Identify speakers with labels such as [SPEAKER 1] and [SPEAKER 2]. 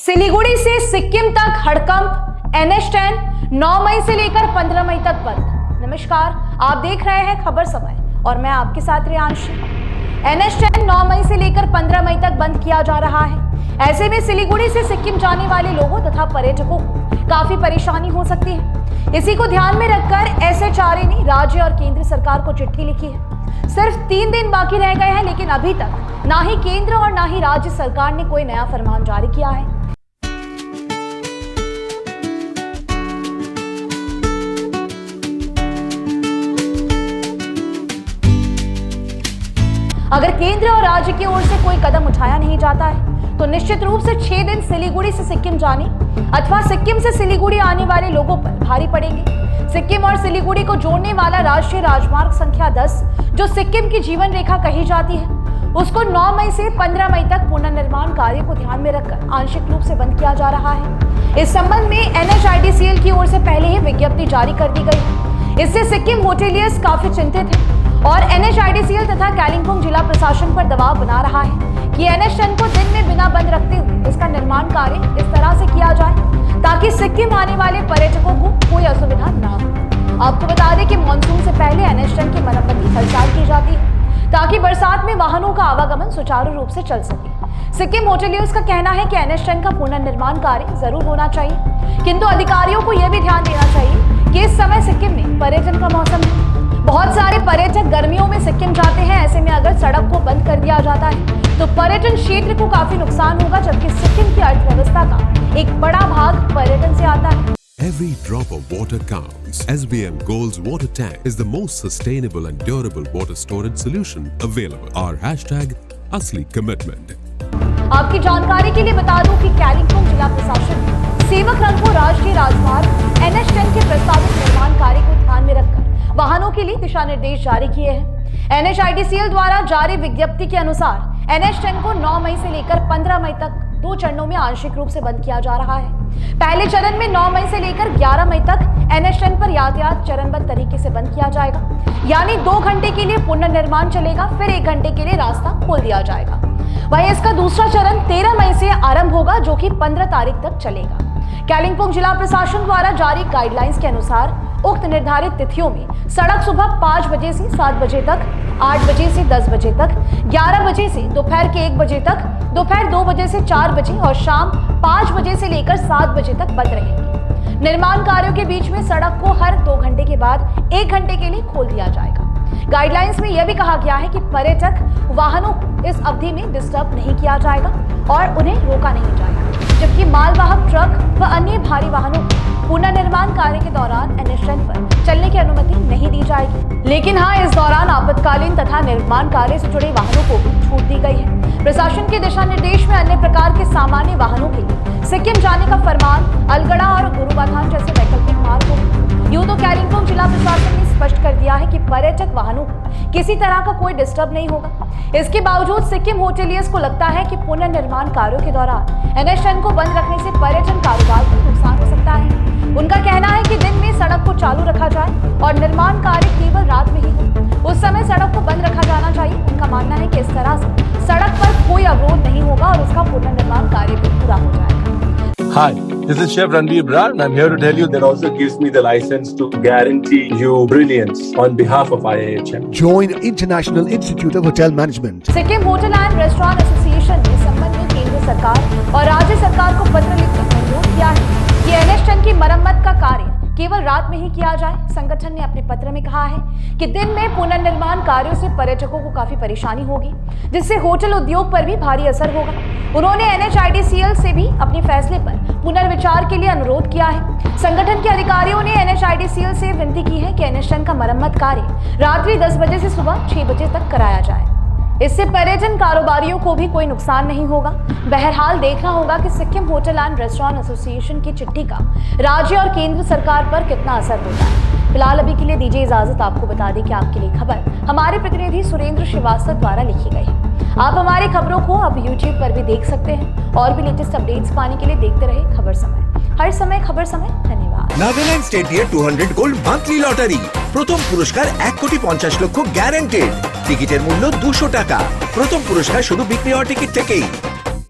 [SPEAKER 1] सिलीगुड़ी से सिक्किम तक हड़कंप। NH10 9 मई से लेकर 15 मई तक बंद। नमस्कार, आप देख रहे हैं खबर समय और मैं आपके साथ रियांशी। NH10 9 मई से लेकर 15 मई तक बंद किया जा रहा है। ऐसे में सिलीगुड़ी से सिक्किम जाने वाले लोगों तथा पर्यटकों को काफी परेशानी हो सकती है। इसी को ध्यान में रखकर SHRA ने राज्य और केंद्र सरकार को चिट्ठी लिखी है। सिर्फ 3 दिन बाकी रह गए हैं, लेकिन अभी तक ना ही केंद्र और ना ही राज्य सरकार ने कोई नया फरमान जारी किया है। अगर केंद्र और राज्य की ओर से कोई कदम उठाया नहीं जाता है तो निश्चित रूप से 6 दिन सिलीगुड़ी से सिक्किम जाने अथवा सिक्किम से सिलीगुड़ी आने वाले लोगों पर भारी पड़ेंगे। सिक्किम और सिलीगुड़ी को जोड़ने वाला राष्ट्रीय राजमार्ग संख्या 10, जो सिक्किम की जीवन रेखा कही जाती है, उसको 9 मई से 15 मई तक पुनर्निर्माण कार्य को ध्यान में रखकर आंशिक रूप से बंद किया जा रहा है। इस संबंध में NHIDCL की ओर से पहले ही विज्ञप्ति जारी कर दी गई है। इससे सिक्किम होटेलियर्स काफी चिंतित है और NHIDCL तथा कालिम्पोंग जिला प्रशासन पर दबाव बना रहा है कि NH10 को दिन में बिना बंद रखते हुए इसका निर्माण कार्य इस तरह से किया जाए ताकि सिक्किम आने वाले पर्यटकों को कोई असुविधा न हो। आपको बता दें कि मानसून से पहले NH10 की मरम्मती हर साल की जाती है ताकि बरसात में वाहनों का आवागमन सुचारू रूप से चल सके। सिक्किम होटेलियर्स का कहना है कि NH10 का पुनर्निर्माण कार्य जरूर होना चाहिए, किंतु अधिकारियों को यह भी ध्यान देना चाहिए कि इस समय सिक्किम में पर्यटन का मौसम है। बहुत सारे पर्यटक गर्मियों में सिक्किम जाते हैं। ऐसे में अगर सड़क को बंद कर दिया जाता है तो पर्यटन क्षेत्र को काफी नुकसान होगा, जबकि सिक्किम की अर्थव्यवस्था का एक बड़ा भाग पर्यटन से आता है।
[SPEAKER 2] Every drop of water counts. SBM Gold's water tank is the most sustainable and durable water storage solution available. Our hashtag असली commitment.
[SPEAKER 1] आपकी जानकारी के लिए बता दूं कि कालिम्पोंग जिला प्रशासन ने सेवक रंग को राष्ट्रीय राजमार्ग NH10 के प्रस्तावित निर्माण कार्य को ध्यान में रखकर वाहनों के लिए दिशा निर्देश जारी किए हैं। NHIDCL द्वारा जारी विज्ञप्ति के अनुसार NH10 को 9 मई से लेकर 15 मई तक 2 चरणों में आंशिक रूप से बंद किया जा रहा है। पहले चरण में 9 मई से लेकर 11 मई तक NH10 पर यातायात चरणबद्ध तरीके से बंद किया जाएगा, यानी 2 घंटे के लिए पुनर्निर्माण चलेगा, फिर 1 घंटे के लिए रास्ता खोल दिया जाएगा। वहीं इसका दूसरा चरण 13 मई से आरंभ होगा, जो कि 15 तारीख तक चलेगा। कालिम्पोंग जिला प्रशासन द्वारा जारी गाइडलाइंस के अनुसार उक्त निर्धारित तिथियों में सड़क सुबह 5 बजे से 7 बजे तक, 8 बजे से 10 बजे तक, 11 बजे से दोपहर के 1 बजे तक, दोपहर 2 बजे से 4 बजे और शाम 5 बजे से लेकर 7 बजे तक बंद रहेंगी। निर्माण कार्यों के बीच में सड़क को हर 2 घंटे के बाद 1 घंटे के लिए खोल दिया जाएगा। गाइडलाइंस में यह भी कहा गया है कि पर्यटक वाहनों को इस अवधि में डिस्टर्ब नहीं किया जाएगा और उन्हें रोका नहीं जाएगा, जबकि मालवाहक ट्रक व अन्य भारी वाहनों को पुनर्निर्माण कार्य के दौरान NH10 पर चलने की अनुमति नहीं दी जाएगी। लेकिन हाँ, इस दौरान आपातकालीन तथा निर्माण कार्य से जुड़े वाहनों को भी छूट दी गई है। प्रशासन के दिशा निर्देश में अन्य प्रकार के सामान्य वाहनों के लिए सिक्किम जाने का फरमान अलगड़ा और गुरुबाथान जैसे वैकल्पिक मार्ग होंगे। यूं तो कालिम्पोंग जिला प्रशासन ने स्पष्ट कर दिया है कि पर्यटक वाहनों को किसी तरह का कोई डिस्टर्ब नहीं होगा। इसके बावजूद सिक्किम होटेलियर्स को लगता है कि पुनर्निर्माण कार्यों के दौरान NH10 को बंद रखने से पर्यटन कारोबार को नुकसान हो सकता है। उनका कहना है कि दिन में सड़क को चालू रखा जाए और निर्माण कार्य केवल रात में ही हो, उस समय सड़क को बंद रखा जाना चाहिए। उनका मानना है कि इस तरह से सड़क पर कोई अवरोध नहीं होगा और उसका पुनर्निर्माण कार्य भी पूरा हो जाएगा।
[SPEAKER 3] Hi, this is Chef Ranveer Brar and I'm here to tell you that also gives me the license to guarantee you brilliance on behalf of IIHM.
[SPEAKER 4] Join International Institute of Hotel Management.
[SPEAKER 1] Sikkim hotel and restaurant association ने संबंध में केंद्र सरकार और राज्य सरकार को पत्र लिखकर अनुरोध किया है कि NH10 की मरम्मत का कार्य केवल रात में ही किया जाए। संगठन ने अपने पत्र में कहा है कि दिन में पुनर्निर्माण कार्यों से पर्यटकों को काफी परेशानी होगी, जिससे होटल उद्योग पर भी भारी असर होगा। उन्होंने NHIDCL से भी अपने फैसले पर पुनर्विचार के लिए अनुरोध किया है। संगठन के अधिकारियों ने NHIDCL से विनती की है कि NH10 का मरम्मत कार्य रात्रि 10 बजे से सुबह 6 बजे तक कराया जाए। इससे पर्यटन कारोबारियों को भी कोई नुकसान नहीं होगा। बहरहाल देखना होगा कि Sikkim hotel and restaurant association की चिट्ठी का राज्य और केंद्र सरकार पर कितना असर होता है। फिलहाल अभी के लिए दीजिए इजाजत। आपको बता दें कि आपके लिए खबर हमारे प्रतिनिधि सुरेंद्र श्रीवास्तव द्वारा लिखी गई है। आप हमारी खबरों को अब YouTube पर भी देख सकते हैं और भी लेटेस्ट अपडेट्स पाने के लिए देखते रहे खबर समय। हर समय खबर समय। धन्यवाद।
[SPEAKER 5] Nagaland state 200 gold monthly lottery প্রথম পুরস্কার 1,50,00,000 গ্যারান্টেড টিকিটের মূল্য 200 টাকা প্রথম পুরস্কার শুধু বিক্রি হওয়া টিকিট থেকেই